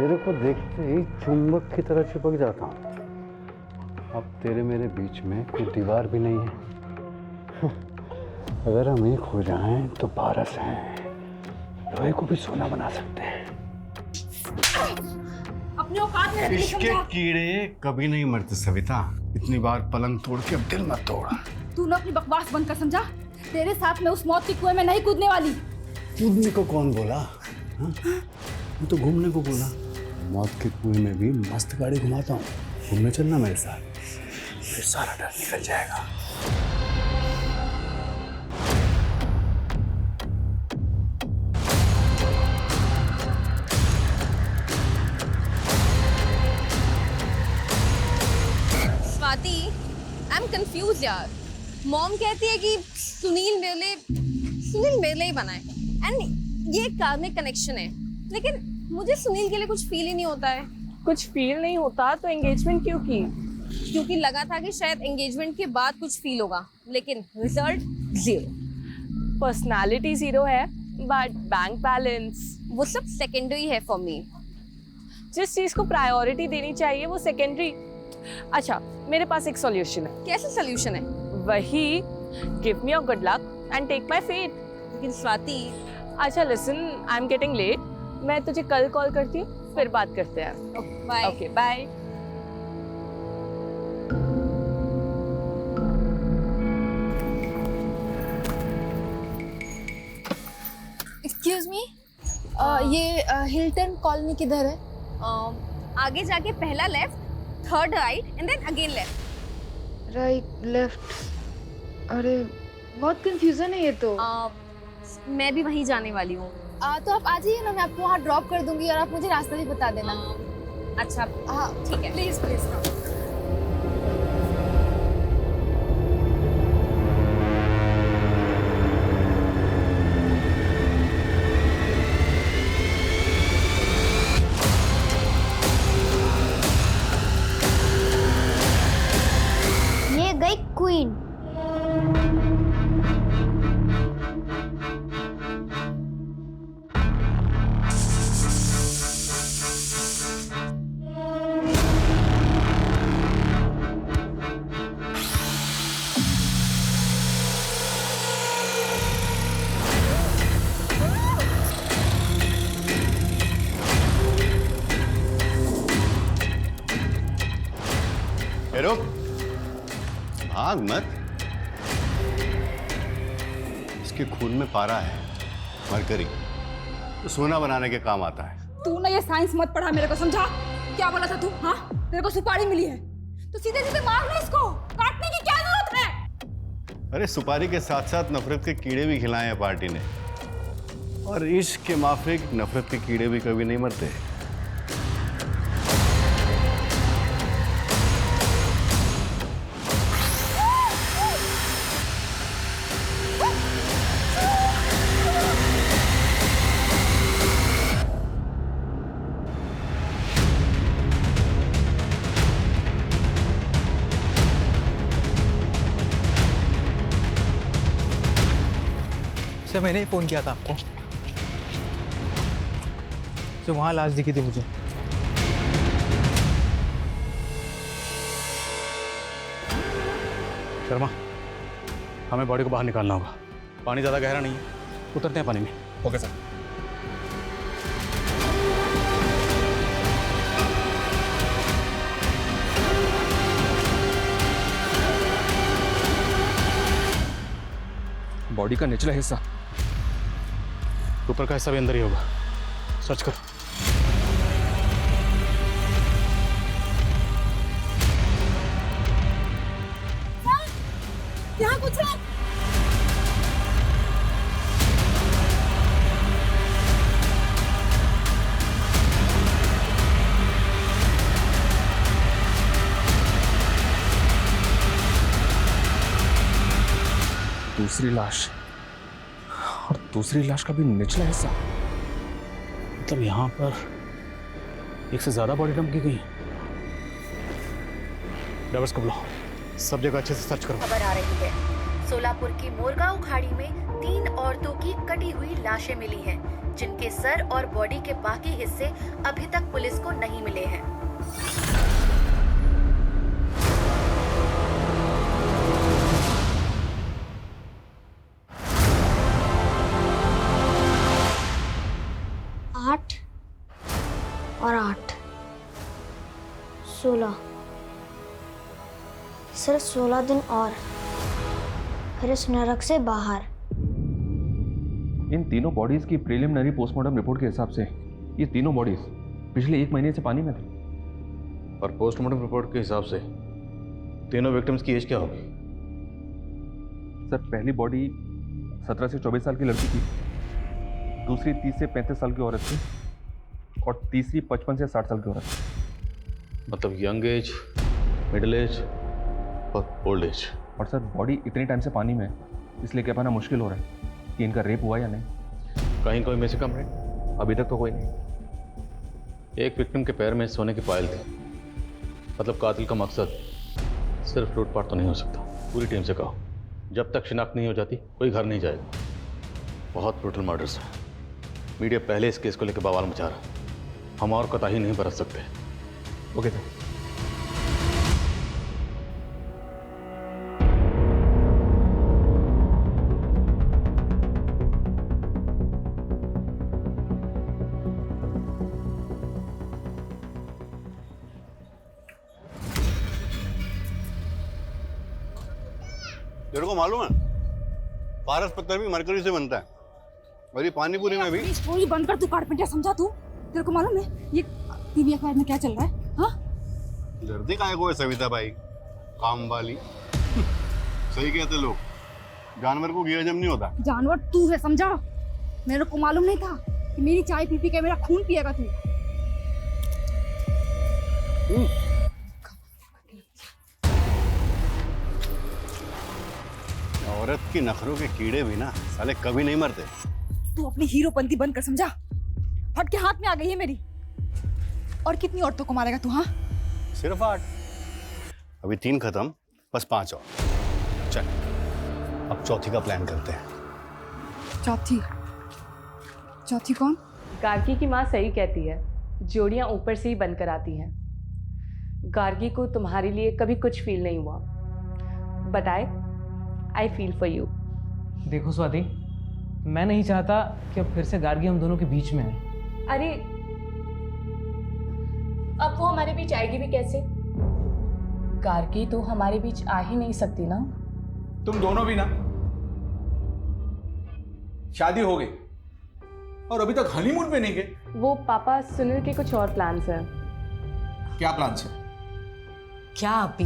तेरे को देखते ही चुंबक की तरह चिपक जाता हूँ। अब तेरे मेरे बीच में कोई दीवार भी नहीं है। अगर हम एक हो जाएं तो पारस हैं, लोहे को भी सोना बना सकते हैं। अपने औकात में इश्क के कीड़े कभी नहीं मरते सविता। इतनी बार पलंग तोड़ के अब दिल मत तोड़। तूने अपनी बकवास बंद कर, समझा? तेरे साथ मैं उस मौत के कुएं में नहीं कूदने वाली। कूदने को कौन बोला? मैं तो घूमने को बोला। मौत के कुएं में भी मस्त गाड़ी घुमाता हूँ, घूमने चलना मेरे साथ, फिर सारा डर निकल जाएगा। स्वाति, आई एम कंफ्यूज यार। मॉम कहती है कि सुनील मेरे लिए ही बना है एंड ये कार्मिक कनेक्शन है, लेकिन मुझे सुनील के लिए कुछ फील ही नहीं होता है। कुछ फील नहीं होता तो एंगेजमेंट क्यों की? क्योंकि लगा था कि शायद एंगेजमेंट के बाद कुछ फील होगा, लेकिन रिजल्ट जीरो। पर्सनालिटी जीरो है बट बैंक बैलेंस। वो सब सेकेंडरी है फॉर मी। जिस चीज को प्रायोरिटी देनी चाहिए वो सेकेंडरी। अच्छा, मेरे पास एक सॉल्यूशन है। कैसे सोल्यूशन है? वही, give me your good luck and take my fate. लेकिन स्वाति। अच्छा listen, I am getting late. मैं तुझे कल कॉल करती हूँ, फिर बात करते हैं। Bye. Okay bye. Excuse me, ये हिल्टन कॉलोनी किधर है? आगे जाके पहला left, third right and then again left. Right left. अरे बहुत कंफ्यूजन है ये तो। मैं भी वहीं जाने वाली हूँ। तो आप आ जाइए ना, मैं आपको वहाँ ड्रॉप कर दूंगी और आप मुझे रास्ता भी बता देना। अच्छा हाँ ठीक है। Please please. ये गई क्वीन। रुक, भाग मत। इसके खून में पारा है, मरकरी, तो सोना बनाने के काम आता है। तू ना ये साइंस मत पढ़ा मेरे को, समझा? क्या बोला था तू? हाँ, तेरे को सुपारी मिली है तो सीधे सीधे मार ले इसको, काटने की क्या जरूरत है? अरे सुपारी के साथ साथ नफरत के कीड़े भी खिलाए हैं पार्टी ने, और इश्क के माफिक नफरत के कीड़े भी कभी नहीं मरते। सर मैंने ही फ़ोन किया था आपको। तो वहाँ लाश दिखी थी मुझे। शर्मा, हमें बॉडी को बाहर निकालना होगा। पानी ज़्यादा गहरा नहीं है, उतरते हैं पानी में। Okay sir. बॉडी का निचला हिस्सा, ऊपर का हिस्सा भी अंदर ही होगा। सर्च करो। यहाँ कुछ है। दूसरी लाश, और दूसरी लाश का भी निचला हिस्सा। मतलब यहाँ पर एक से ज्यादा बॉडी डंप की गई है। ड्राइवर्स को बुलाओ, सब जगह अच्छे से सर्च करो। खबर आ रही है, सोलापुर की मोरगांव खाड़ी में 3 औरतों की कटी हुई लाशें मिली हैं, जिनके सर और बॉडी के बाकी हिस्से अभी तक पुलिस को नहीं मिले हैं। आठ और 8 16 सिर्फ 16 दिन और फिर इस नरक से बाहर। इन तीनों बॉडीज की प्रीलिमिनरी पोस्टमार्टम रिपोर्ट के हिसाब से ये तीनों बॉडीज पिछले 1 महीने से पानी में थी। और पोस्टमार्टम रिपोर्ट के हिसाब से तीनों विक्टिम्स की एज क्या होगी? सर, पहली बॉडी 17 से 24 साल की लड़की थी, दूसरी 30 से 35 साल की औरत थी और तीसरी 55 से 60 साल की औरत थी। मतलब यंग एज, मिडिल एज और ओल्ड एज। और सर, बॉडी इतने टाइम से पानी में है, इसलिए कह पाना मुश्किल हो रहा है कि इनका रेप हुआ या नहीं। कहीं कोई मिसिंग कंप्लेंट? अभी तक तो कोई नहीं। एक विक्टिम के पैर में सोने की पायल थी, मतलब कातिल का मकसद सिर्फ लूटपाट तो नहीं हो सकता। पूरी टीम से कहो, जब तक शिनाख्त नहीं हो जाती कोई घर नहीं जाएगा। बहुत ब्रूटल मर्डर्स है। मीडिया पहले इस केस को लेकर बवाल मचा रहा है, हम और कोताही नहीं बरत सकते। Okay sir. तेरे को मालूम है पारस पत्थर भी मरकरी से बनता है, और ये पानी पूरी में भी। स्टोरी बंद कर, तू कारपेंटर समझा तू? तेरे को मालूम है ये टीवी अखबार में क्या चल रहा है? हाँ, डरती काहे को है सविता भाई, काम वाली। सही कहते लोग, जानवर को घी हजम नहीं होता। जानवर तू है, समझा? मेरे को मालूम नहीं था कि मेरी चाय पी पी के मेरा खून पिएगा तू। औरत की नखरों के कीड़े भी ना साले कभी नहीं मरते। तू अपनी हीरोपंती बंद कर, समझा? फट के हाथ में आ गई है मेरी। और कितनी औरतों को मारेगा तू? हाँ, सिर्फ 8। अभी 3 खत्म, बस 5 और। चल अब चौथी का प्लान करते हैं। चौथी? चौथी कौन? गार्गी की माँ सही कहती है, जोड़ियाँ ऊपर से ही बनकर आती हैं। गार्गी को तुम्हारे लिए कभी कुछ फील नहीं हुआ, but I feel for you. देखो स्वाति, मैं नहीं चाहता कि अब फिर से गार्गी हम दोनों के बीच में है। अरे अब वो हमारे बीच आएगी भी कैसे? गार्गी तो हमारे बीच आ ही नहीं सकती ना। तुम दोनों भी ना, शादी हो गई और अभी तक हनीमून पे नहीं गए। वो पापा सुनील के कुछ और प्लान्स हैं। क्या प्लान्स है? क्या अभी?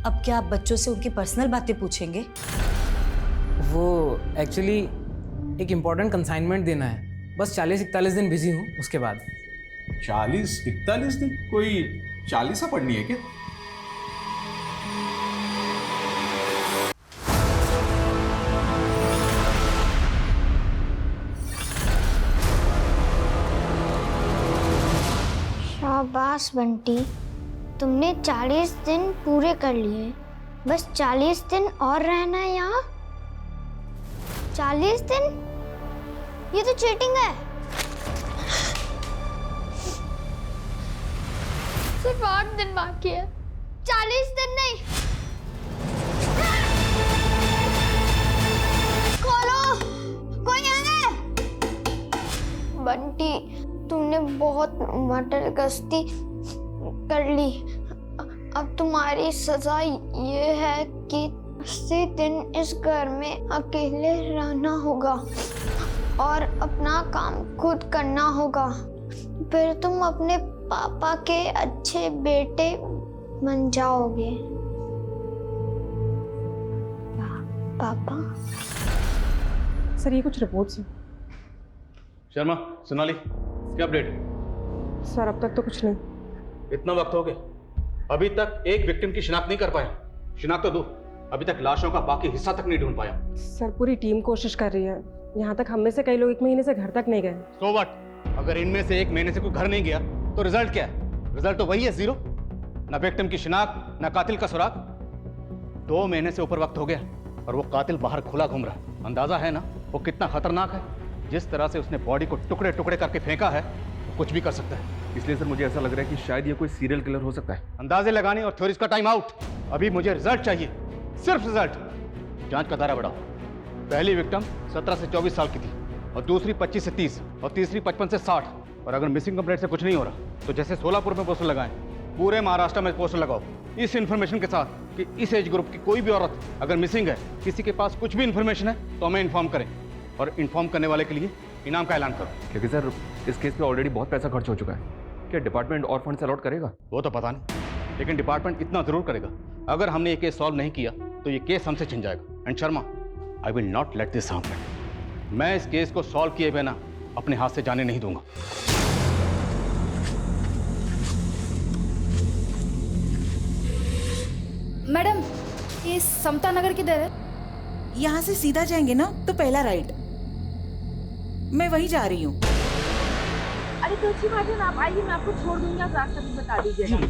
अब क्या आप बच्चों से उनकी पर्सनल बातें पूछेंगे? वो एक्चुअली एक इम्पॉर्टेंट कंसाइनमेंट देना है, बस 40-41 दिन बिजी हूँ, उसके बाद। 40-41 दिन? कोई 40 पढ़नी है क्या? शाबाश बंटी, तुमने 40 दिन पूरे कर लिए। बस 40 दिन और रहना है यहाँ। 40 दिन? ये तो चीटिंग है। सिर्फ 8 दिन बाकी है, 40 दिन नहीं। खोलो, कोई है? बंटी, तुमने बहुत मटर गश्ती कर ली। अब तुम्हारी सजा ये है कि 80 दिन इस घर में अकेले रहना होगा और अपना काम खुद करना होगा। फिर तुम अपने पापा के अच्छे बेटे बन जाओगे। पापा? सर, ये कुछ रिपोर्ट्स हैं। शर्मा, सोनाली, क्या अपडेट? सर, अब तक तो कुछ नहीं। इतना वक्त हो गया, अभी तक एक विक्टिम की शिनाख्त नहीं कर पाया। शिनाख्त तो दो, अभी तक लाशों का बाकी हिस्सा तक नहीं ढूंढ पाया। सर, पूरी टीम कोशिश कर रही है। यहाँ तक हम में से कई लोग 1 महीने से घर तक नहीं गए। So what? अगर इनमें से 1 महीने से कोई घर नहीं गया तो रिजल्ट क्या है? रिजल्ट तो वही है, 0। ना विक्टिम की शिनाख्त, ना कातिल का सुराग। 2 महीने से ऊपर वक्त हो गया, और वो कातिल बाहर खुला घूम रहा है। अंदाजा है ना वो कितना खतरनाक है। जिस तरह से उसने बॉडी को टुकड़े टुकड़े करके फेंका है वो कुछ भी कर सकता है। इसलिए सर मुझे ऐसा लग रहा है कि शायद ये कोई सीरियल किलर हो सकता है। अंदाजे लगाने और थ्योरीज का टाइम आउट। अभी मुझे रिजल्ट चाहिए, सिर्फ रिजल्ट। जांच का दायरा बढ़ाओ। पहली विक्टिम 17 से 24 साल की थी और दूसरी 25 से 30 और तीसरी 55 से 60। और अगर मिसिंग कंप्लेंट से कुछ नहीं हो रहा तो जैसे सोलापुर में पोस्टर लगाएं, पूरे महाराष्ट्र में पोस्टर लगाओ इस इन्फॉर्मेशन के साथ कि इस एज ग्रुप की कोई भी औरत अगर मिसिंग है, किसी के पास कुछ भी इन्फॉर्मेशन है तो हमें इन्फॉर्म करें और इन्फॉर्म करने वाले के लिए इनाम का ऐलान करो। क्योंकि सर इस केस पे ऑलरेडी बहुत पैसा खर्च हो चुका है। क्या डिपार्टमेंट और फंड अलॉट करेगा? वो तो पता नहीं, लेकिन डिपार्टमेंट इतना जरूर करेगा। अगर हमने ये केस सॉल्व नहीं किया तो ये केस हमसे छिन जाएगा। And Sharma, I will not let this happen. मैं इस केस को सॉल्व किए बिना अपने हाथ से जाने नहीं दूंगा। मैडम, ये समता नगर किधर है? यहाँ से सीधा जाएंगे ना तो पहला राइट। मैं वहीं जा रही हूँ। अरे तो अच्छी बात है ना, आप आइए, मैं आपको छोड़ दूंगी, आप रास्ता भी बता दीजिएगा।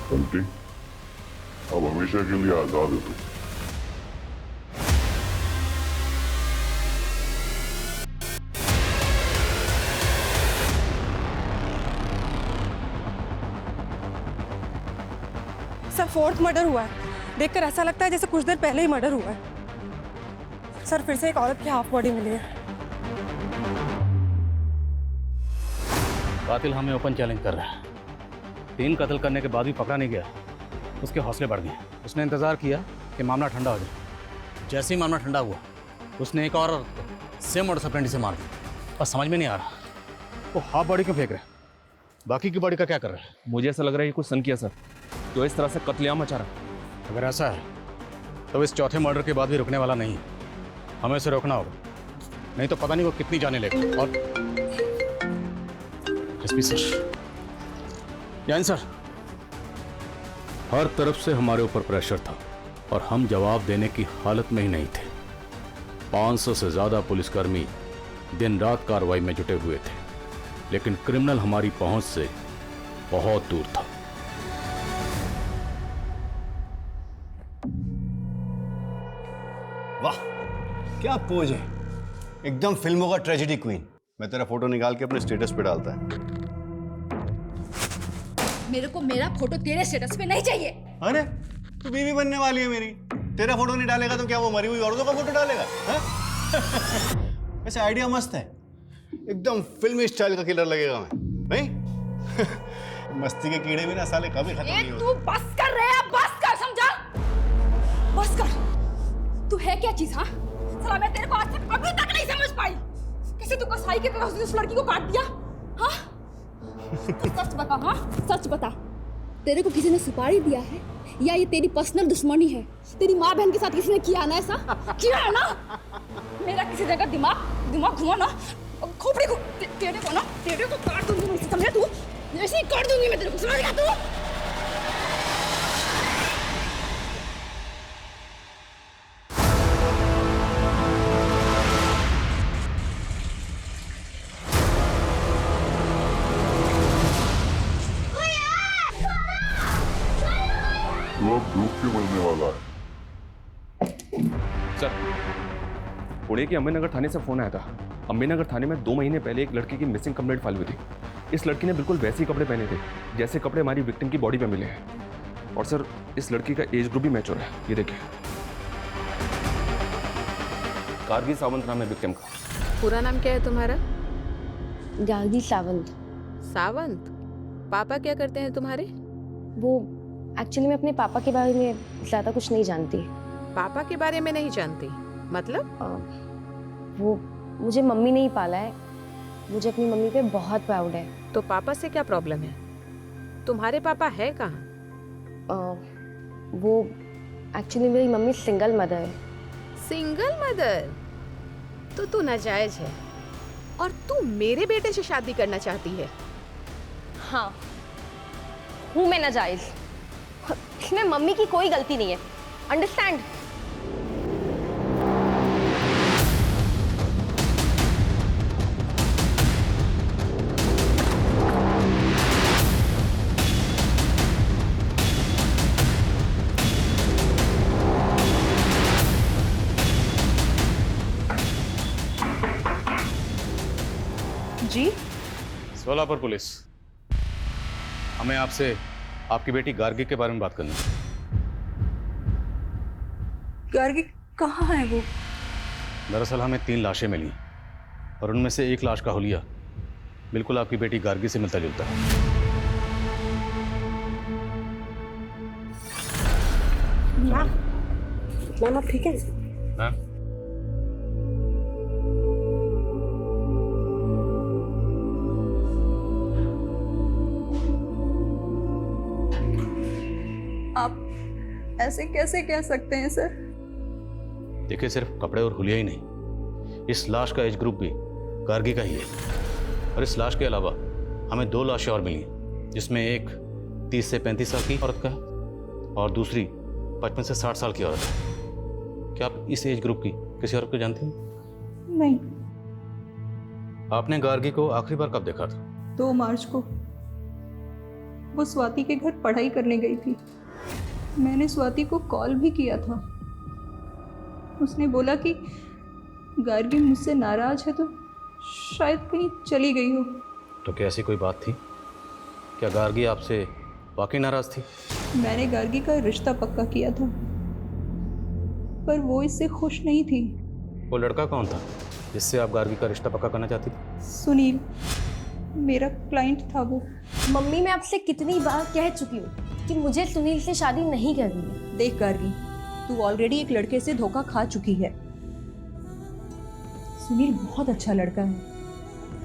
बंटी, अब हमेशा के लिए आजाद है तू। सर, 4th मर्डर हुआ है। देखकर ऐसा लगता है जैसे कुछ देर पहले ही मर्डर हुआ है। सर, फिर से एक औरत की हाफ बॉडी मिली है। कातिल हमें ओपन चैलेंज कर रहा है। 3 कत्ल करने के बाद भी पकड़ा नहीं गया, उसके हौसले बढ़ गए। उसने इंतजार किया कि मामला ठंडा हो जाए। जैसे ही मामला ठंडा हुआ उसने एक और सेम मोटर सप्रेंडी से मार दी। और समझ में नहीं आ रहा वो हाफ बॉडी क्यों फेंक रहे, बाकी की बॉडी का क्या कर रहा है। मुझे ऐसा लग रहा है ये कुछ सन किया सर, तो इस तरह से कत्लेआम मचा रहा। अगर ऐसा है तो इस चौथे मर्डर के बाद भी रुकने वाला नहीं। हमें इसे रोकना होगा, नहीं तो पता नहीं वो कितनी जाने लेगा। और एसपी सर, जैन सर, हर तरफ से हमारे ऊपर प्रेशर था और हम जवाब देने की हालत में ही नहीं थे। 500 से ज्यादा पुलिसकर्मी दिन रात कार्रवाई में जुटे हुए थे, लेकिन क्रिमिनल हमारी पहुंच से बहुत दूर था। वाह, क्या पोज है, एकदम फिल्मों का ट्रेजेडी क्वीन। मैं तेरा फोटो निकाल के अपने स्टेटस पे डालता है। मेरे को मेरा फोटो तेरे स्टेटस पे नहीं चाहिए। अरे तू बीवी बनने वाली है मेरी, तेरा फोटो नहीं डालेगा तो क्या वो मरी हुई औरतों का फोटो डालेगा? वैसे आइडिया मस्त है, एकदम फिल्मी स्टाइल का किलर लगेगा मैं, नहीं? मस्ती के कीड़े भी ना साले कभी खत्म नहीं होते। तू बस कर रहे हैं, बस कर, समझा? बस कर। तू है क्या चीज? हाँ, साला मैं तेरे को आज तक अभी तक नहीं समझ पाई। कैसे तू कसाई की तरह उस लड़की को काट दिया? हाँ, सच बता। हाँ, सच बता, तेरे को किसी ने सुपारी दिया है या ये तेरी पर्सनल दुश्मनी है? तेरी माँ बहन के साथ किसी ने किया ना ऐसा? किया है ना? मेरा किसी जगह दिमाग घुमा ना, खोपड़ी को तेरे को काट दूंगी मैं, समझा तू? ऐसे ही काट दूंगी मैं तेरे को, समझ गया तू? तू अब डूब के मरने वाला है। सर, पुणे के अम्बेनगर थाने से फोन आया था। अम्बेनगर थाने में 2 महीने पहले एक लड़की की मिसिंग कंप्लेंट फाइल हुई थी। इस लड़की ने बिल्कुल वैसे ही कपड़े पहने थे जैसे कपड़े हमारी विक्टिम की बॉडी पे मिले हैं। और सर, इस लड़की का एज ग्रुप भी मैच हो रहा है। ये देखिए, गार्गी सावंत नाम है विक्टिम का। पूरा नाम क्या है तुम्हारा? गार्गी सावंत। सावंत? पापा क्या करते हैं तुम्हारे? वो एक्चुअली मैं अपने पापा के बारे में ज़्यादा कुछ नहीं जानती। पापा के बारे में नहीं जानती मतलब? वो मुझे मम्मी ने ही पाला है, मुझे अपनी मम्मी पे बहुत प्राउड है। तो पापा से क्या प्रॉब्लम है? तुम्हारे पापा है कहाँ? वो एक्चुअली मेरी मम्मी सिंगल मदर है। Single mother? तो तू नाजायज है और तू मेरे बेटे से शादी करना चाहती है। हाँ, हूँ मैं नाजायज। इसमें मम्मी की कोई गलती नहीं है, अंडरस्टैंड? जी? सोलापुर पुलिस, हमें आपसे आपकी बेटी गार्गी के बारे में बात करनी है। गार्गी कहाँ है वो? दरअसल हमें 3 लाशें मिली और उनमें से एक लाश का हुलिया बिल्कुल आपकी बेटी गार्गी से मिलता जुलता है। मैम आप ठीक है? मैम, आप ऐसे कैसे कह सकते हैं सर? देखिए, सिर्फ कपड़े और हुलिया ही नहीं, इस लाश का एज ग्रुप भी गार्गी का ही है। और इस लाश के अलावा हमें 2 लाशें और मिली हैं, जिसमें एक 30 से 35 साल की औरत का है और दूसरी 55 से 60 साल की औरत है। क्या आप इस एज ग्रुप की किसी औरत को जानती हैं? नहीं। आपने गार्गी को आखिरी बार कब देखा था? 2 मार्च को। वो स्वाति के घर पढ़ाई करने गई थी। मैंने स्वाति को कॉल भी किया था। उसने बोला कि गार्गी मुझसे नाराज है तो शायद कहीं चली गई हो। तो क्या ऐसी कोई बात थी? क्या गार्गी आपसे वाकई नाराज थी? मैंने गार्गी का रिश्ता पक्का किया था, पर वो इससे खुश नहीं थी। वो लड़का कौन था जिससे आप गार्गी का रिश्ता पक्का करना चाहती थी? सुनील, मेरा क्लाइंट था वो। मम्मी, मैं आपसे कितनी बार कह चुकी हूँ कि मुझे सुनील से शादी नहीं करनी है। देख गार्गी, तू ऑलरेडी एक लड़के से धोखा खा चुकी है। सुनील बहुत अच्छा लड़का है,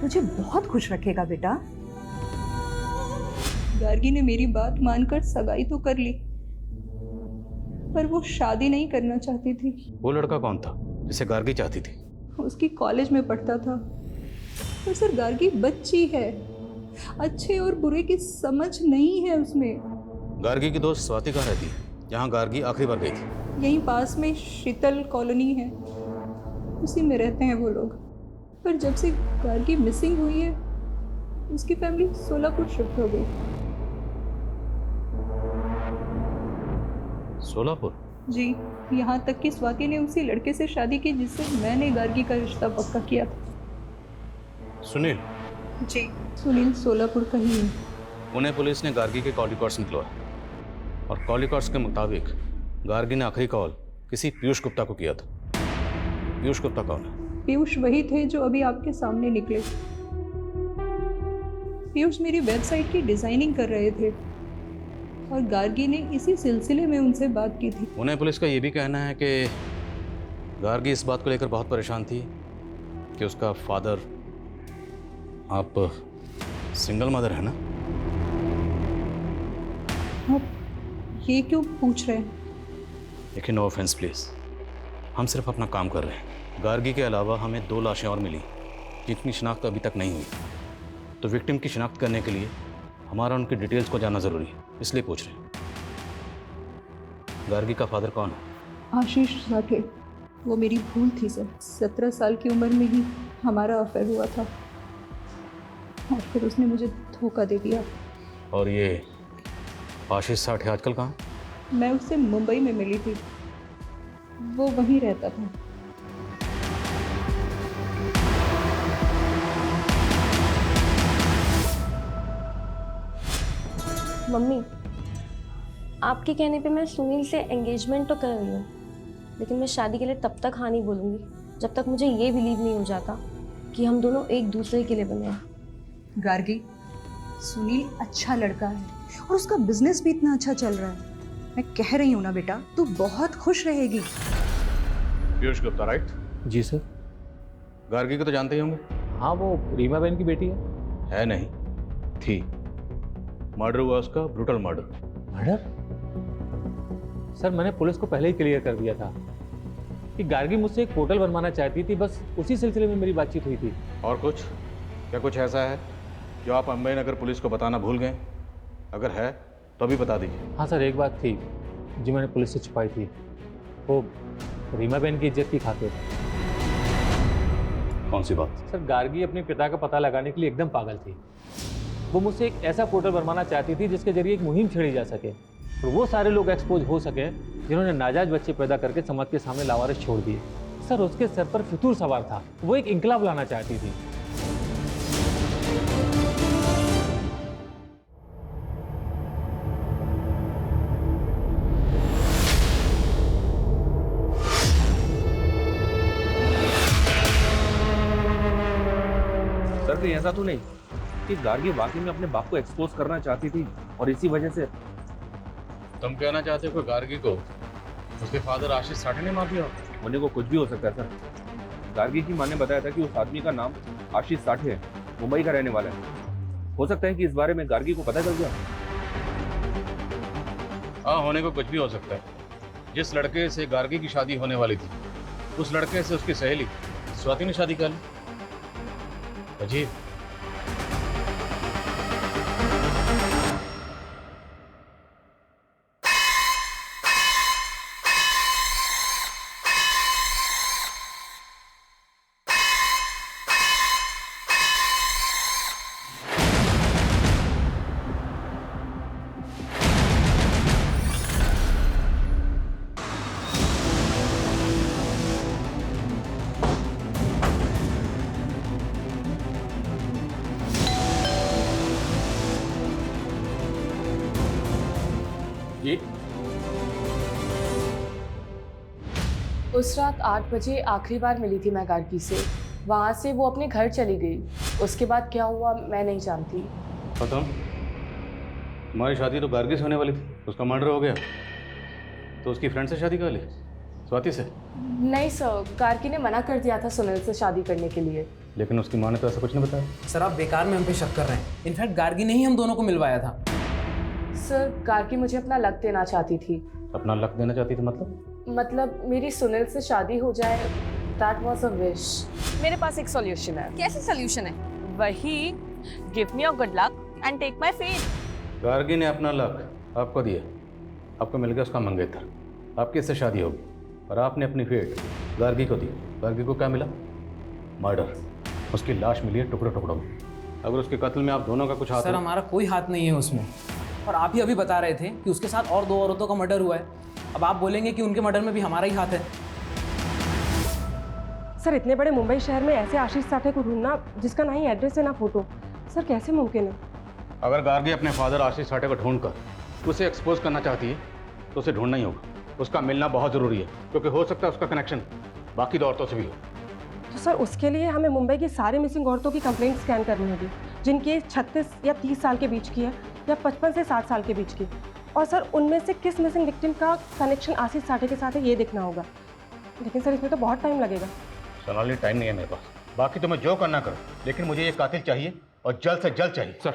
तुझे बहुत खुश रखेगा बेटा। गार्गी ने मेरी बात मानकर सगाई तो कर ली, पर वो शादी नहीं करना चाहती थी। वो लड़का कौन था जिसे गार्गी चाहती थी? उसकी कॉलेज में पढ़ता था। पर सर, गार्गी बच्ची है, अच्छे और बुरे की समझ नहीं है उसमें। गार्गी की दोस्त स्वाति कहाँ रहती है, जहाँ गार्गी आखिरी बार गई थी? यहीं पास में शीतल कॉलोनी है, उसी में रहते हैं वो लोग। पर जब से गार्गी मिसिंग हुई है, उसकी फैमिली सोलापुर शिफ्ट हो गई। सोलापुर? जी, यहाँ तक कि स्वाति ने उसी लड़के से शादी की जिससे मैंने गार्गी का रिश्ता पक्का किया था। सुनील? जी, सुनील सोलापुर का ही है। पुणे पुलिस ने गार्गी के कॉल रिकॉर्ड्स निकलवाए और कॉल रिकॉर्ड्स के मुताबिक गार्गी ने आखिरी कॉल किसी पीयूष गुप्ता को किया था। पीयूष गुप्ता कौन है? पीयूष वही थे जो अभी आपके सामने निकले। पीयूष मेरी वेबसाइट की डिजाइनिंग कर रहे थे और गार्गी ने इसी सिलसिले में उनसे बात की थी। पुणे पुलिस का ये भी कहना है कि गार्गी इस बात को लेकर बहुत परेशान थी कि उसका फादर, आप सिंगल मदर है ना? आप ये क्यों पूछ रहे हैं? देखिए, नो ऑफेंस प्लीज, हम सिर्फ अपना काम कर रहे हैं। गार्गी के अलावा हमें 2 लाशें और मिली जिनकी शिनाख्त अभी तक नहीं हुई। तो विक्टिम की शिनाख्त करने के लिए हमारा उनकी डिटेल्स को जानना ज़रूरी है, इसलिए पूछ रहे हैं। गार्गी का फादर कौन है? आशीष साठे। वो मेरी भूल थी सर। 17 साल की उम्र में ही हमारा अफेयर हुआ था और फिर उसने मुझे धोखा दे दिया। और ये आशीष साठे आजकल कहाँ? मैं उससे मुंबई में मिली थी, वो वहीं रहता था। मम्मी, आपके कहने पे मैं सुनील से एंगेजमेंट तो कर रही हूँ, लेकिन मैं शादी के लिए तब तक हाँ नहीं बोलूँगी जब तक मुझे ये बिलीव नहीं हो जाता कि हम दोनों एक दूसरे के लिए बने हैं। गार्गी, सुनील अच्छा लड़का है और उसका बिजनेस भी इतना अच्छा चल रहा है। मैं कह रही हूँ ना बेटा, तू बहुत खुश रहेगी। पीयूष गुप्ता, राइट? जी सर। गार्गी को तो जानते ही होंगे? हाँ, वो रीमा बहन की बेटी है नहीं, थी। मर्डर हुआ उसका, ब्रूटल मर्डर। मर्डर? सर, मैंने पुलिस को पहले ही क्लियर कर दिया था। कि गार्गी मुझसे एक पोर्टल बनवाना चाहती थी, बस उसी सिलसिले में मेरी बातचीत हुई थी। और कुछ? क्या कुछ ऐसा है जो आप अम्बे नगर पुलिस को बताना भूल गए? अगर है तो अभी बता दीजिए। हाँ सर, एक बात थी जो मैंने पुलिस से छुपाई थी, वो रीमा बहन की इज्जत की खातिर। कौन सी बात? सर, गार्गी अपने पिता का पता लगाने के लिए एकदम पागल थी। वो मुझसे एक ऐसा पोर्टल बनवाना चाहती थी जिसके जरिए एक मुहिम छेड़ी जा सके और वो सारे लोग एक्सपोज हो सके जिन्होंने नाजायज बच्चे पैदा करके समाज के सामने लावारिस छोड़ दिए। सर, उसके सर पर फितूर सवार था, वो एक इंकलाब लाना चाहती थी। सर, कहीं ऐसा तो नहीं कि गार्गी वाकई में अपने बाप को एक्सपोज करना चाहती थी और इसी वजह से? तुम कहना चाहते हो कि गार्गी को उसके फादर आशीष साठे ने मार दिया? होने को कुछ भी हो सकता है सर। गार्गी की मां ने बताया था कि उस आदमी का नाम आशीष साठे है, मुंबई का रहने वाला है। हो सकता है कि इस बारे में गार्गी को पता चल गया। हाँ, होने को कुछ भी हो सकता है। जिस लड़के से गार्गी की शादी होने वाली थी, उस लड़के से उसकी सहेली स्वाति ने शादी कर ली। अजीब। ये उस रात 8 बजे आखिरी बार मिली थी मैं गार्गी से। वहाँ से वो अपने घर चली गई। उसके बाद क्या हुआ मैं नहीं जानती। पता, तुम्हारी शादी तो गार्गी से होने वाली थी, उसका मर्डर हो गया तो उसकी फ्रेंड से शादी कर ली, स्वाति से? नहीं सर, गार्गी ने मना कर दिया था सुनील से शादी करने के लिए। लेकिन उसकी माँ ने तो ऐसा कुछ नहीं बताया। सर, आप बेकार में हम पे शक कर रहे हैं। इनफैक्ट गार्गी ने ही हम दोनों को मिलवाया था। सर, गार्गी मुझे अपना लक देना चाहती थी। अपना लक देना चाहती थी? मतलब मेरी सुनील से शादी हो जाए। That was a wish. मेरे पास एक सॉल्यूशन है। कैसे सॉल्यूशन है? वही, give me your good luck and take my faith. Gargi ने अपना लक आपको दिया, आपको मिल गया उसका मंगेतर, आपकी इससे शादी होगी, और आपने अपनी फेट गार्गी को दी। गार्गी को क्या मिला? मर्डर। उसकी लाश मिली है टुकड़ों टुकड़ों में। अगर उसके कत्ल में आप दोनों का कुछ हाथ सर, हो? हमारा कोई हाथ नहीं है उसमें। और आप ही अभी बता रहे थे कि उसके साथ और 2 औरतों का मर्डर हुआ है। अब आप बोलेंगे कि उनके मर्डर में भी हमारा ही हाथ है। सर, इतने बड़े मुंबई शहर में ऐसे आशीष साठे को ढूंढना जिसका ना ही एड्रेस है ना फोटो, सर कैसे मुमकिन है? अगर गार्गी अपने फादर आशीष साठे को ढूंढकर उसे एक्सपोज करना चाहती है तो उसे ढूंढना ही होगा। उसका मिलना बहुत ज़रूरी है, क्योंकि हो सकता है उसका कनेक्शन बाकी 2 औरतों से भी हो। तो सर उसके लिए हमें मुंबई की सारी मिसिंग औरतों की कंप्लेंट स्कैन करनी होगी, जिनकी एज 36 या 30 साल के बीच की है या 55 से 60 साल के बीच की। और सर उनमें से किस मिसिंग विक्टिम का कनेक्शन आशीष साठे के साथ है ये देखना होगा। लेकिन सर इसमें तो बहुत टाइम लगेगा। सोनाली, टाइम नहीं है मेरे पास। बाकी तुम्हें जो करना करो, लेकिन मुझे ये कातिल चाहिए और जल्द से जल्द चाहिए। सर,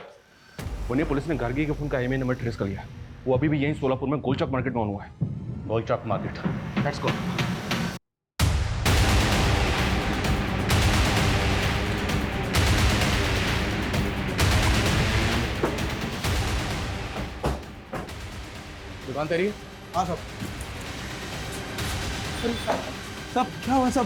पुणे पुलिस ने गार्गी के फोन का IMEI नंबर ट्रेस कर लिया। वो अभी भी यहीं सोलापुर में गोलचौक मार्केट में ऑन हुआ है। गोलचौक मार्केट, लेट्स गो। दुकान तेरी? हाँ सब। सब क्या हुआ सब?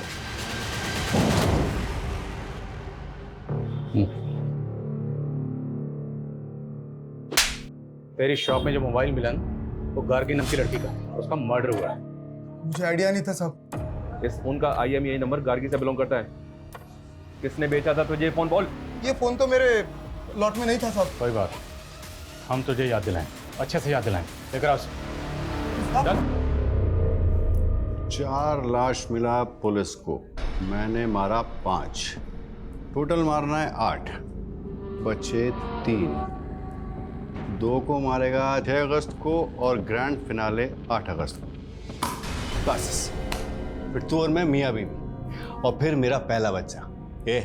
तेरी शॉप में जो मोबाइल मिला ना, वो गार्गी नाम की लड़की का, उसका मर्डर हुआ है। मुझे आइडिया नहीं था सब। इस फोन का IMEI नंबर गार्गी से बिलोंग करता है। किसने बेचा था तुझे ये फोन? बोल। ये फोन तो मेरे लॉट में नहीं था सब। कोई बात, हम तुझे याद दिलाएं, अच्छे से याद दिलाएं। लेकर आओ। 4 लाश मिला पुलिस को, मैंने मारा 5, टोटल मारना है 8, बचे 3। 2 को मारेगा 6 अगस्त को और ग्रैंड फिनाले 8 अगस्त को। बस फिर तू और मैं मियाँ बीवी, और फिर मेरा पहला बच्चा। ए,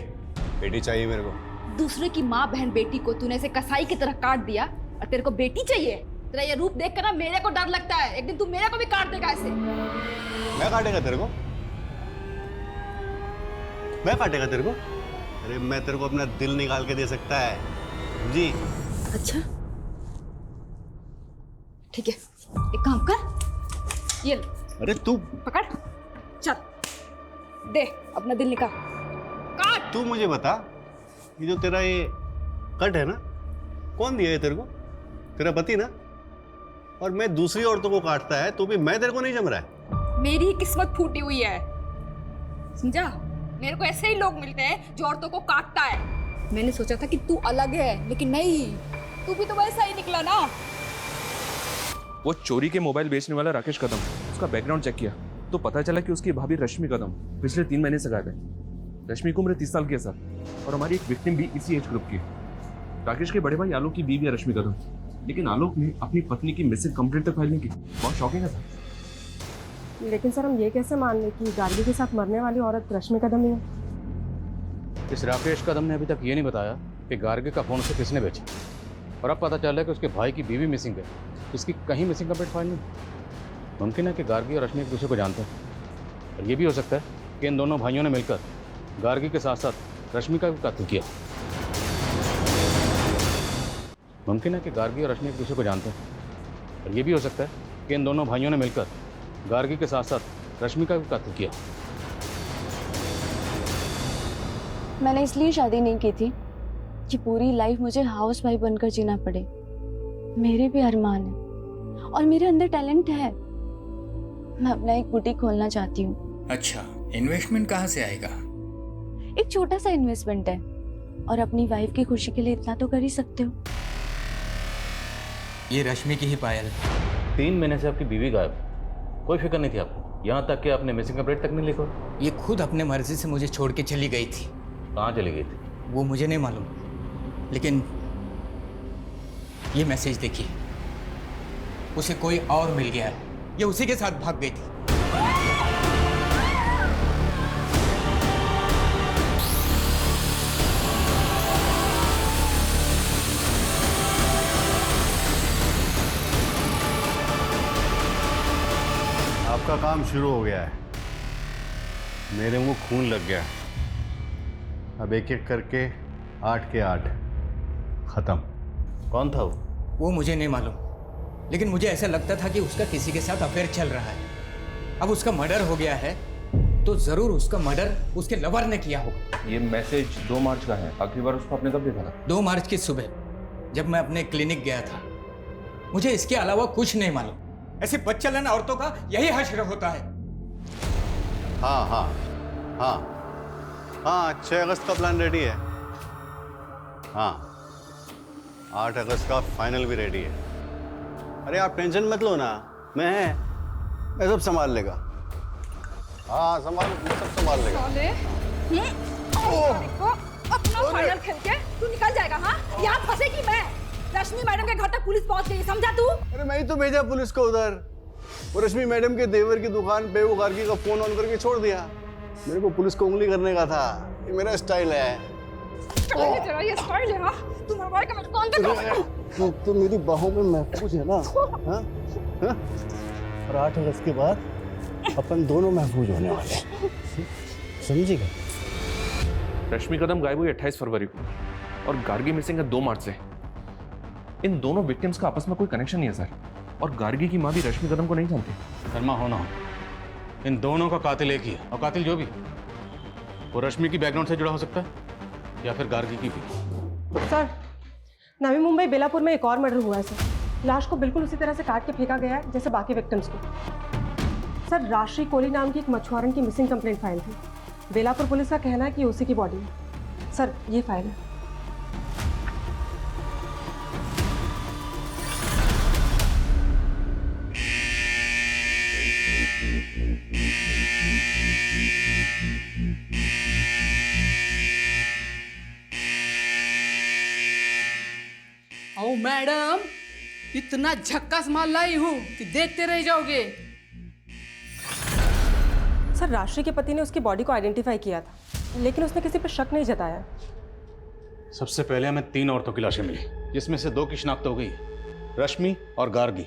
बेटी चाहिए मेरे को। दूसरे की माँ बहन बेटी को तूने ऐसे कसाई की तरह काट दिया और तेरे को बेटी चाहिए? तेरा ये रूप देख कर ना मेरे को डर लगता है, एक दिन तू मेरे को भी काट देगा ऐसे। मैं काटेगा तेरे को? मैं काटेगा तेरे को? अरे मैं तेरे को अपना दिल निकाल के दे सकता है जी। अच्छा ठीक है, एक काम कर, ये ले, अरे तू पकड़, चल दे अपना दिल निकाल, काट। तू मुझे बता, ये जो तेरा ये कट है ना, कौन दिया है तेरे को? तेरा पति ना? और मैं दूसरी औरतों को काटता है तो भी मैं तेरे को नहीं जम रहा है। मेरी किस्मत फूटी हुई है, समझा? मेरे को ऐसे ही लोग मिलते हैं जो औरतों को काटता है। मैंने सोचा था कि तू अलग है, लेकिन नहीं, तू भी तो वैसा ही निकला ना। वो चोरी के मोबाइल बेचने वाला राकेश कदम, उसका बैकग्राउंड चेक किया तो पता चला कि उसकी भाभी रश्मि कदम पिछले 3 महीने से गायब है। रश्मि की उम्र 30 साल की है सर, और हमारी एक विक्टिम भी इसी एज ग्रुप की है। राकेश के बड़े भाई आलोक की बीवी है रश्मि कदम, लेकिन आलोक ने अपनी पत्नी की मिसिंग कंप्लेंट तक फाइल नहीं की। बहुत शॉकिंग है सर। लेकिन सर हम ये कैसे मान लें कि गार्गी के साथ मरने वाली औरत रश्मि कदम ही है? इस राकेश कदम ने अभी तक ये नहीं बताया कि गार्गी का फ़ोन उसे किसने बेचा, और अब पता चल रहा है कि उसके भाई की बीवी मिसिंग है। इसकी कहीं मिसिंग कंप्लेंट फाइल नहीं। मुमकिन है कि गार्गी और रश्मि एक दूसरे को जानते हैं, और ये भी हो सकता है कि इन दोनों भाइयों ने मिलकर गार्गी के साथ साथ रश्मि का भी कत्ल किया। मुमकिन है कि गार्गी और रश्मि एक दूसरे को जानते हैं, और ये भी हो सकता है कि इन दोनों भाइयों ने मिलकर गार्गी के साथ साथ रश्मि का भी कत्ल किया। मैंने इसलिए शादी नहीं की थी कि पूरी लाइफ मुझे हाउस वाइफ बनकर जीना पड़े। मेरे भी अरमान है और मेरे अंदर टैलेंट है। मैं अपना एक बुटीक खोलना चाहती हूँ। अच्छा, इन्वेस्टमेंट कहाँ से आएगा? एक छोटा सा इन्वेस्टमेंट है, और अपनी वाइफ की खुशी के लिए इतना तो कर ही सकते हो। ये रश्मि की ही पायल। 3 महीने से आपकी बीवी गायब, कोई फिक्र नहीं थी आपको, यहाँ तक कि आपने मिसिंग कंप्लेंट तक नहीं लिखा। ये खुद अपने मर्जी से मुझे छोड़ के चली गई थी। कहाँ चली गई थी? वो मुझे नहीं मालूम, लेकिन ये मैसेज देखिए, उसे कोई और मिल गया है। ये उसी के साथ भाग गई थी। आपका काम शुरू हो गया है, मेरे मुंह खून लग गया। अब एक एक करके 8 के 8 खत्म। कौन था वो मुझे नहीं मालूम, लेकिन मुझे ऐसा लगता था कि उसका किसी के साथ अफेयर चल रहा है। अब उसका मर्डर हो गया है तो जरूर उसका मर्डर उसके लवर ने किया होगा। ये मैसेज 2 मार्च का है। आखिरी बार उसको आपने कब देखा था? 2 मार्च की सुबह, जब मैं अपने क्लिनिक गया था। मुझे इसके अलावा कुछ नहीं मालूम। ऐसी बदचलन औरतों का यही हश्र होता है। हाँ हाँ हाँ हाँ, 6 अगस्त का प्लान रेडी है। हाँ, 8 अगस्त का फाइनल भी रेडी है। अरे आप टेंशन मत लो ना, मैं सब संभाल लेगा। हाँ सब संभाल लेगा। अपना फाइनल खेल के तू निकल जाएगा। हाँ, यहाँ फंसेगी मैं। रश्मि मैडम के घर तक पुलिस पहुंच गई, समझा तू? अरे मैं ही तो भेजा पुलिस को उधर। वो रश्मि मैडम के देवर की दुकान पे वो गार्गी का फोन ऑन करके छोड़ दिया। मेरे को पुलिस को उंगली करने का था, ये मेरा स्टाइल है। तेरा ये स्टाइल है? हाँ, तू मरवाए का मेरे को अंदर तो मेरी बाहों में महफूज है ना? हाँ? हाँ? और 8 अगस्त के बाद अपन दोनों महफूज होने वाले हैं, समझेगा? रश्मि कदम गायब हुई 28 फरवरी को, और गार्गी मिसिंग है 2 मार्च से। इन दोनों विक्टिम्स का आपस में कोई कनेक्शन नहीं है सर, और गार्गी की माँ भी रश्मि कदम को नहीं जानती। शर्मा होना, इन दोनों का कातिल एक ही है, और कातिल जो भी वो रश्मि की बैकग्राउंड से जुड़ा हो सकता है या फिर गार्गी की भी। सर, नवी मुंबई बेलापुर में एक और मर्डर हुआ है सर। लाश को बिल्कुल उसी तरह से काट के फेंका गया है जैसे बाकी विक्टिम्स को। सर, राशि कोहली नाम की एक मछुआरन की मिसिंग कंप्लेंट फाइल थी। बेलापुर पुलिस का कहना है कि उसी की बॉडी है। सर, ये फाइल है। ओ मैडम, इतना झक्कास माल लाई हूँ कि देखते रह जाओगे। सर, राशि के पति ने उसकी बॉडी को आइडेंटिफाई किया था, लेकिन उसने किसी पर शक नहीं जताया। सबसे पहले हमें 3 औरतों की लाशें मिली, जिसमें से 2 की शिनाख्त हो गई, रश्मि और गार्गी।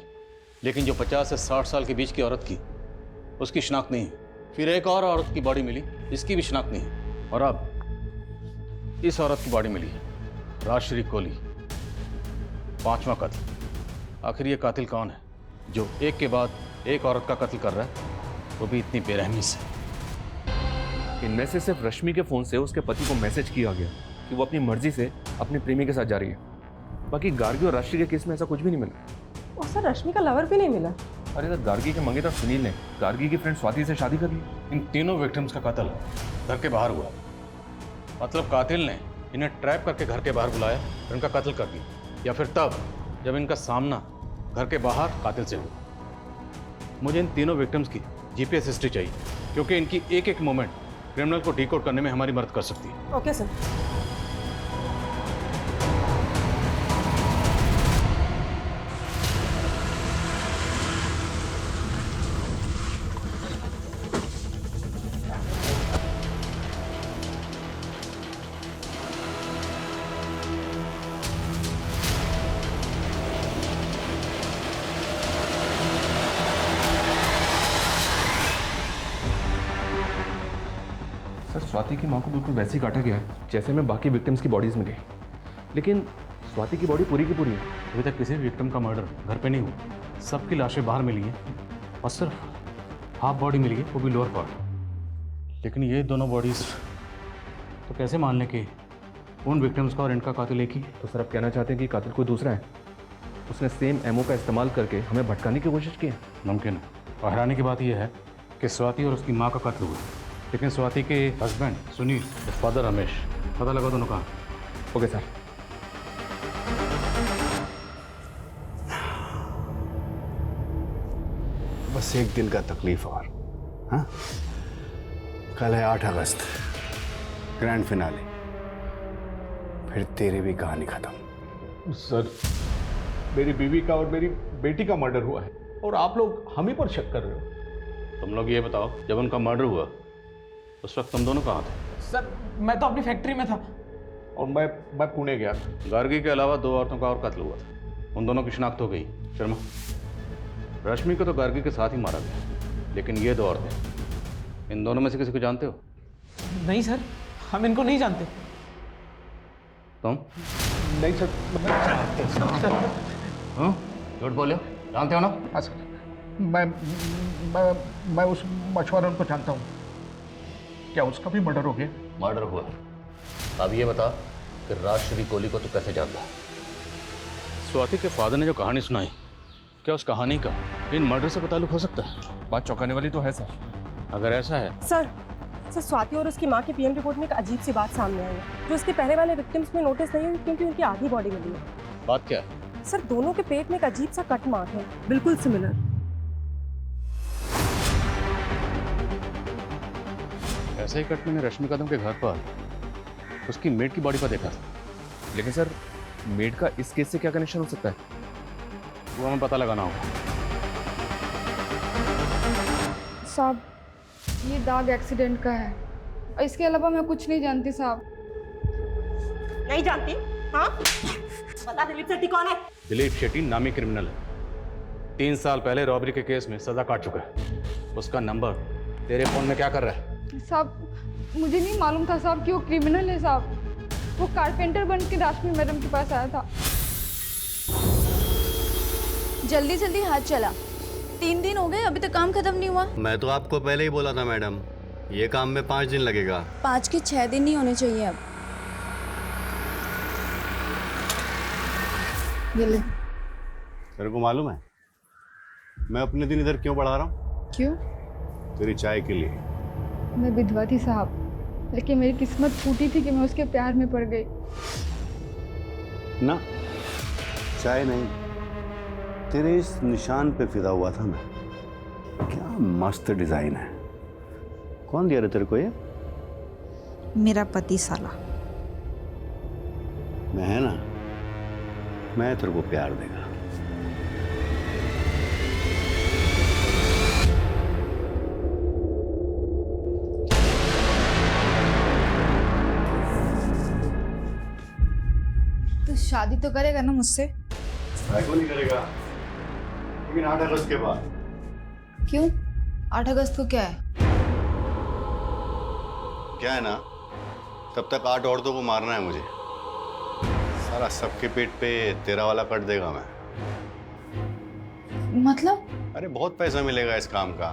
लेकिन जो 50 से 60 साल के बीच की औरत की, उसकी शिनाख्त नहीं है। फिर एक और औरत की बॉडी मिली, इसकी भी शिनाख्त नहीं है। और अब इस औरत की बॉडी मिली है, राजश्री कोहली। 5वां कत्ल। आखिर ये कातिल कौन है जो एक के बाद एक औरत का कत्ल कर रहा है, वो भी इतनी बेरहमी से? इनमें से सिर्फ रश्मि के फोन से उसके पति को मैसेज किया गया कि वो अपनी मर्जी से अपने प्रेमी के साथ जा रही है। बाकी गार्गी और राशि के केस में ऐसा कुछ भी नहीं मिला। और सर रश्मि का लवर भी नहीं मिला। अरे सर, गार्गी के मंगेतर सुनील ने गार्गी की फ्रेंड स्वाति से शादी कर ली। इन तीनों विक्टिम्स का कत्ल घर के बाहर हुआ। मतलब कातिल ने इन्हें ट्रैप करके घर के बाहर बुलाया और इनका कत्ल कर दिया, या फिर तब जब इनका सामना घर के बाहर कातिल से हुआ। मुझे इन तीनों विक्टिम्स की जीपीएस हिस्ट्री चाहिए, क्योंकि इनकी एक एक मोमेंट क्रिमिनल को डिकोड करने में हमारी मदद कर सकती है। Okay sir. सर, स्वाति की माँ को बिल्कुल वैसे ही काटा गया है जैसे में बाकी विक्टिम्स की बॉडीज मिली, लेकिन स्वाति की बॉडी पूरी की पूरी है। अभी तक किसी विक्टिम का मर्डर घर पे नहीं हुआ। सबकी लाशें बाहर मिली हैं और सिर्फ हाफ बॉडी मिली है, वो भी लोअर पार्ट। लेकिन ये दोनों बॉडीज तो कैसे मान लें कि उन विक्टिम्स का और इनका कातिल एक ही? तो सर, आप कहना चाहते हैं कि कातिल कोई दूसरा है? उसने सेम एमओ का इस्तेमाल करके हमें भटकाने की कोशिश की है? मुमकिन है। और हैरानी की बात यह है कि स्वाति और उसकी माँ का कत्ल हुआ, लेकिन स्वाति के हस्बैंड सुनील, फादर रमेश, पता लगा दोनों कहाँ। Okay sir. बस एक दिन का तकलीफ और। हाँ, कल है 8 अगस्त, ग्रैंड फिनाले, फिर तेरी भी कहानी खत्म। सर, मेरी बीवी का और मेरी बेटी का मर्डर हुआ है और आप लोग हम ही पर शक कर रहे हो। तुम लोग ये बताओ, जब उनका मर्डर हुआ उस वक्त तुम दोनों कहाँ थे? सर, मैं तो अपनी फैक्ट्री में था। और मैं पुणे गया था। गार्गी के अलावा 2 औरतों का और कत्ल हुआ था, उन दोनों की शिनाख्त हो गई। शर्मा, रश्मि को तो गार्गी के साथ ही मारा गया, लेकिन ये 2 औरतें, इन दोनों में से किसी को जानते हो? नहीं सर, हम इनको नहीं जानते। तुम? नहीं सर, झूठ बोले, जानते हो ना? हाँ सर, मैं उस मछुआरों को जानता हूँ। क्या उसका भी मर्डर हो गया? मर्डर हुआ। अब ये बता कि राजश्री कोहली को तू कैसे जानता? स्वाति के फादर ने जो कहानी सुनाई, क्या उस कहानी का इन मर्डर से ताल्लुक हो सकता है? बात चौंकाने वाली तो है सर। अगर ऐसा है सर, स्वाति और उसकी माँ की पीएम रिपोर्ट में एक अजीब सी बात सामने आई है जो उसके पहले वाले विक्टिम्स में नोटिस नहीं हुई, क्योंकि उनकी आधी बॉडी मिली है। बात क्या है? सर, दोनों के पेट में एक अजीब सा कट मार्क है, बिल्कुल सिमिलर। ऐसा ही कट मैंने रश्मि कदम के घर पर उसकी मेड की बॉडी पर देखा था। लेकिन सर, मेड का इस केस से क्या कनेक्शन हो सकता है? वो हमें पता लगाना होगा। साहब, ये दाग एक्सीडेंट का है और इसके अलावा मैं कुछ नहीं जानती साहब। नहीं जानती? हाँ? बता, दिलीप शेट्टी कौन है? दिलीप शेट्टी नामी क्रिमिनल है। 3 साल पहले रॉबरी के केस में सजा काट चुका है। उसका नंबर तेरे फोन में क्या कर रहा है? साहब, मुझे नहीं मालूम था साहब कि वो क्रिमिनल है साहब। वो कारपेंटर बन के रश्मि मैडम के पास आया था। जल्दी जल्दी हाथ चला। 3 दिन हो गए, अभी तक काम खत्म नहीं हुआ। मैं तो आपको पहले ही बोला था मैडम, ये काम में 5 दिन लगेगा। 5 के 6 दिन नहीं होने चाहिए अब। ये ले। तेरे को मालूम है मैं अपने दिन इधर क्यों बढ़ा रहा हूँ? क्यों? तेरी चाय के लिए। मैं विधवा थी साहब, लेकिन मेरी किस्मत फूटी थी कि मैं उसके प्यार में पड़ गई। ना, चाय नहीं, तेरे इस निशान पे फिदा हुआ था मैं। क्या मस्त डिजाइन है। कौन दिया रे तेरे को ये? मेरा पति साला। मैं है ना, मैं तेरे को प्यार देगा। तू शादी तो करेगा ना मुझसे? क्यों नहीं करेगा, लेकिन 8 अगस्त के बाद। क्यों? 8 अगस्त को क्या है? क्या है ना, तब तक 8 औरतों को मारना है मुझे। सारा सबके पेट पे तेरा वाला कट देगा मैं। मतलब? अरे बहुत पैसा मिलेगा इस काम का,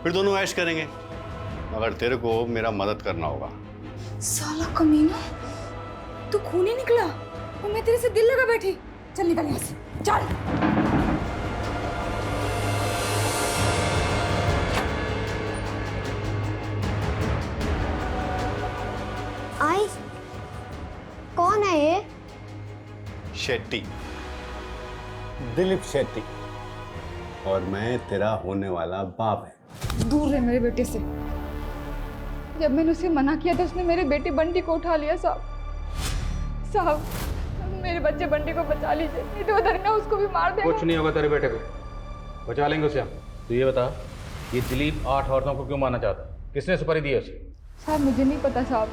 फिर दोनों ऐश करेंगे, मगर तेरे को मेरा मदद करना होगा। साला कमीना, तू खूनी निकला और मैं तेरे से दिल लगा बैठी। चल निकल यहाँ से, चल। आई, कौन है ये? शेट्टी, दिलीप शेट्टी, और मैं तेरा होने वाला बाप है। दूर रहे मेरे बेटे से। जब मैंने उसे मना किया तो उसने मेरे बेटे बंटी को उठा लिया। साहब, मेरे बच्चे बंटी को बचा लीजिए, नहीं तो उधर ना उसको भी मार देगा। कुछ नहीं होगा तेरे बेटे को, बचा लेंगे उसे हम। तो ये बता, ये दिलीप 8 औरतों को क्यों मारना चाहता है? किसने सुपारी दी है उसे? साहब मुझे नहीं पता साहब,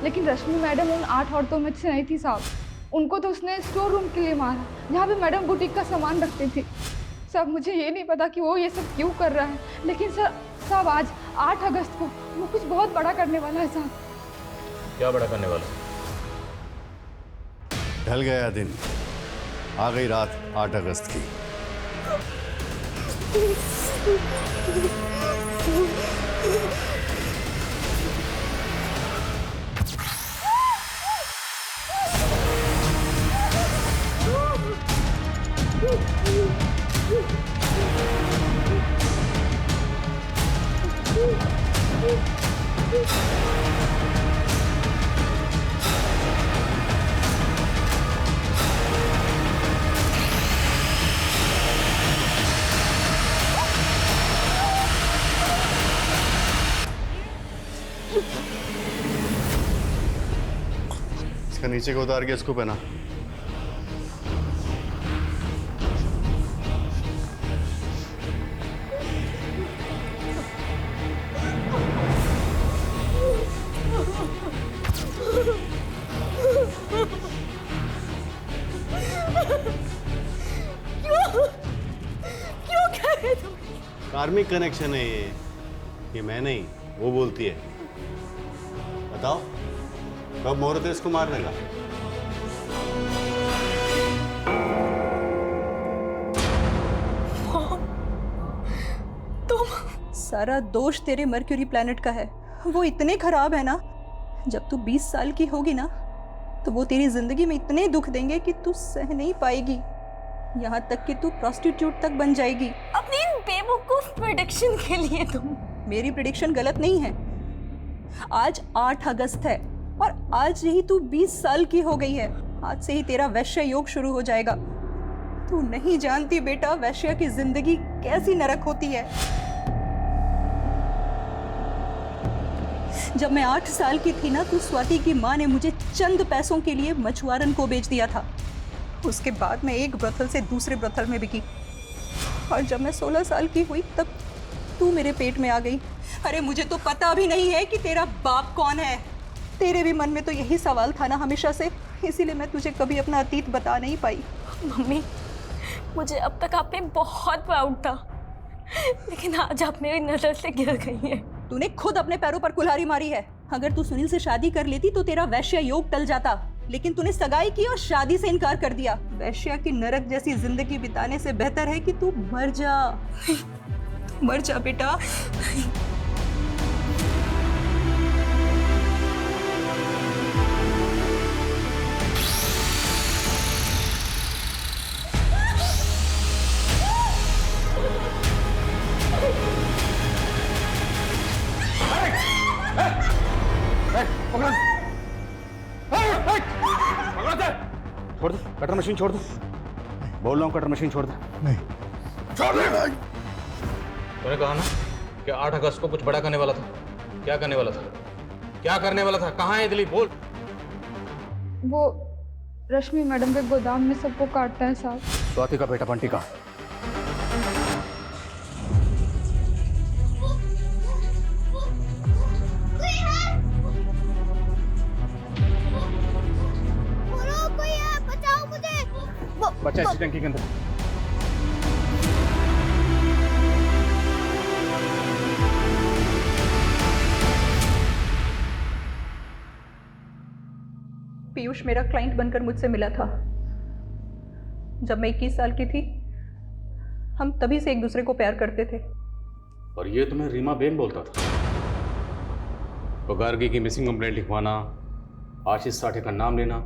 लेकिन रश्मि मैडम उन 8 औरतों में से नहीं थी साहब। उनको तो उसने स्टोर रूम के लिए मारा, जहाँ पे मैडम बुटीक का सामान रखती थी। साहब मुझे ये नहीं पता कि वो ये सब क्यों कर रहा है, लेकिन साहब आज 8 अगस्त को वो कुछ बहुत बड़ा करने वाला है साहब। क्या बड़ा करने वाला? ढल गया दिन, आ गई रात 8 अगस्त की। इसका नीचे को उतार के इसको पहना। क्यों कह रहे तुम? कार्मिक कनेक्शन है ये मैं नहीं, वो बोलती है। बताओ कब मुहूर्त है इसको मारने का? तुम सारा दोष तेरे मर्क्यूरी प्लैनेट का है। वो इतने खराब है ना, जब तू 20 साल की होगी ना तो वो तेरी जिंदगी में इतने दुख देंगे कि तू सह नहीं पाएगी। यहाँ तक कि तू प्रोस्टिट्यूट तक बन जाएगी। अपनी इन बेवकूफ प्रेडिक्शन के लिए तुम। मेरी प्रेडिक्शन गलत नहीं है। आज 8 अगस्त है और आज ही तू 20 साल की हो गई है। आज से ही तेरा वैश्य योग शुरू हो जाएगा। तू नहीं जानती बेटा, वैश्य की जिंदगी कैसी नरक होती है। जब मैं 8 साल की थी ना, तो स्वाति की माँ ने मुझे चंद पैसों के लिए मछुआरन को बेच दिया था। उसके बाद मैं एक ब्रथल से दूसरे ब्रथल में बिकी, और जब मैं 16 साल की हुई तब तू मेरे पेट में आ गई। अरे मुझे तो पता भी नहीं है कि तेरा बाप कौन है। तेरे भी मन में तो यही सवाल था ना हमेशा से, इसीलिए मैं तुझे कभी अपना अतीत बता नहीं पाई। मम्मी, मुझे अब तक आप पे बहुत प्राउड था, लेकिन आज आप मेरी नजर से गिर गई हैं। तूने खुद अपने पैरों पर कुल्हाड़ी मारी है। अगर तू सुनील से शादी कर लेती तो तेरा वैश्य योग टल जाता, लेकिन तूने सगाई की और शादी से इनकार कर दिया। वैश्या की नरक जैसी जिंदगी बिताने से बेहतर है कि तू मर जा। मर जा बेटा। छोड़ दे कटर मशीन, छोड़ दे। बोल रहा हूँ कटर मशीन छोड़ दे। नहीं छोड़ दे। तूने कहा ना कि 8 अगस्त को कुछ बड़ा करने वाला था। क्या करने वाला था? क्या करने वाला था? कहाँ है दिलीप? बोल। वो रश्मि मैडम के गोदाम में सबको काटता है साहब। स्वाति का बेटा बंटी का। बच्चा इसी टंकी के अंदर। पीयूष मेरा क्लाइंट बनकर मुझसे मिला था। जब मैं 21 साल की थी, हम तभी से एक दूसरे को प्यार करते थे। और ये तुम्हें रीमा बेन बोलता था? तो गार्गी की मिसिंग कंप्लेंट लिखवाना, आशीष साठे का नाम लेना,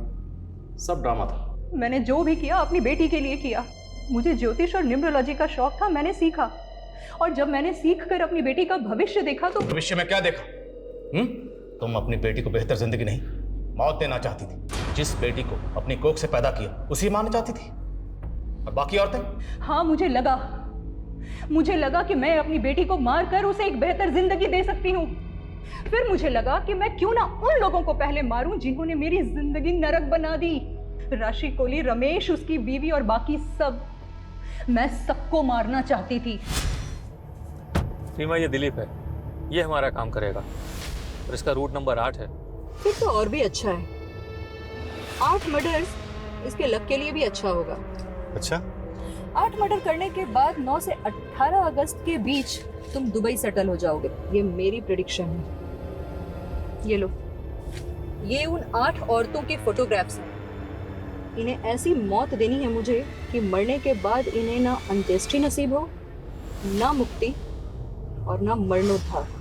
सब ड्रामा था। मैंने जो भी किया अपनी बेटी के लिए किया। मुझे ज्योतिष और न्यूमरोलॉजी का शौक था, मैंने सीखा। और जब मैंने सीख कर अपनी बेटी का भविष्य देखा तो भविष्य में क्या देखा? तुम अपनी बेटी को बेहतर जिंदगी नहीं, मौत देना चाहती थी। जिस बेटी को अपनी कोख से पैदा किया उसी मारना चाहती थी। और बाकी औरतें? हाँ, मुझे लगा कि मैं अपनी बेटी को मारकर उसे एक बेहतर जिंदगी दे सकती हूँ। फिर मुझे लगा कि मैं क्यों ना उन लोगों को पहले मारूं जिन्होंने मेरी जिंदगी नरक बना दी। राशि कोहली, रमेश, उसकी बीवी और बाकी सब, मैं सबको मारना चाहती थी। रीमा, ये दिलीप है, ये हमारा काम करेगा और इसका रूट नंबर 8 है। फिर तो और भी अच्छा है। 8 मर्डर्स इसके लक के लिए भी अच्छा होगा। अच्छा, 8 मर्डर करने के बाद 9 से 18 अगस्त के बीच तुम दुबई सेटल हो जाओगे। ये मेरी प्रेडिक्शन है। ये लो, ये उन 8 औरतों के फोटोग्राफ्स हैं। इन्हें ऐसी मौत देनी है मुझे कि मरने के बाद इन्हें ना अंत्येष्टि नसीब हो, ना मुक्ति और ना मरणोद्धार।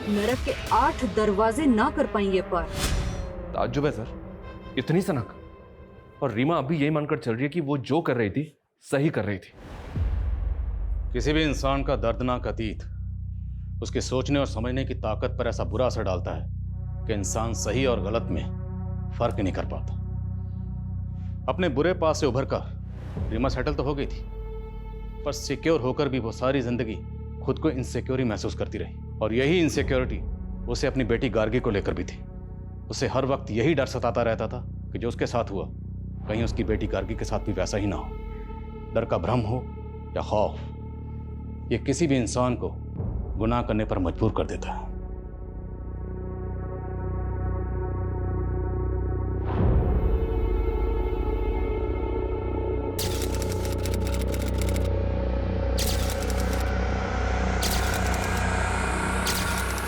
नरक के 8 दरवाजे ना कर पाएंगे पार। ताज्जुब है सर, इतनी सनक। और रीमा अभी यही मानकर चल रही है कि वो जो कर रही थी सही कर रही थी। किसी भी इंसान का दर्दनाक अतीत उसके सोचने और समझने की ताकत पर ऐसा बुरा असर डालता है कि इंसान सही और गलत में फर्क ही नहीं कर पाता। अपने बुरे पास से उभरकर रीमा सेटल तो हो गई थी, पर सिक्योर होकर भी वो सारी जिंदगी खुद को इनसिक्योर ही महसूस करती रही। और यही इनसिक्योरिटी उसे अपनी बेटी गार्गी को लेकर भी थी। उसे हर वक्त यही डर सताता रहता था कि जो उसके साथ हुआ कहीं उसकी बेटी गार्गी के साथ भी वैसा ही ना हो। डर का भ्रम हो या खौफ, ये किसी भी इंसान को गुनाह करने पर मजबूर कर देता है।